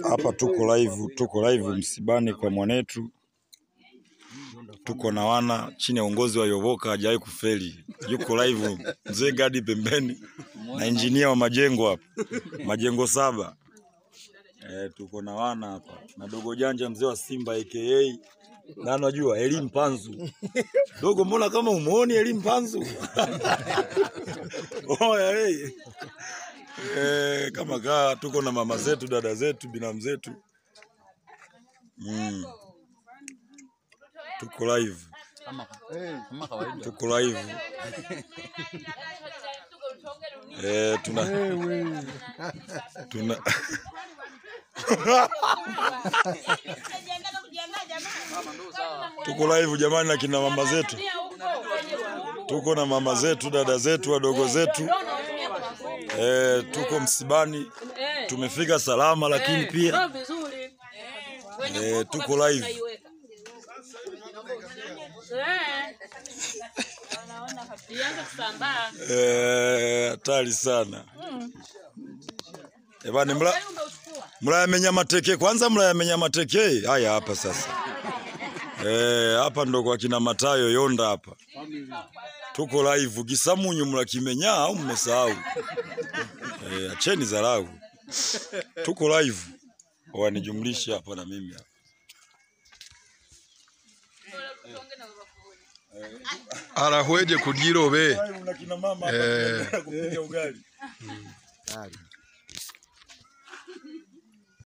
Hapa tuko live msibani kwa mwanetu. Tuko na wana chini ya uongozi wa Yovoka, hajawahi kufeli. Yuko live mzee Gadi pembeni na engineer wa majengo hapa. Majengo 7. Tuko na wana hapa. Na dogo janja mzee wa Simba aka na unajua Elim Panzu. Dogo mbona kama umuoni Elim Panzu? Oya hey. Kama kaa tuko na mama zetu, dada zetu, binamu zetu. Tuko live. Tuko live. Tuna tuko live jamani na kina mama zetu. Tuko na mama zetu, dada zetu, wadogo zetu. Tuko msibani. Tumefika salama lakini pia tuko live. Hatari sana. Ebani mlayamenya mateke kwanza, mlayamenya mateke. Haya hapa sasa. Hapa ndo kwa kina Matayo Yonda hapa. Tuko live. Gisamunyu mlakimenya au mmesahau? Acheni dharau. Tuko live. Wanijumlisha hapa na mimi hapa. Arahweje kujirobe. Una kina mama hapa kupiga ugali.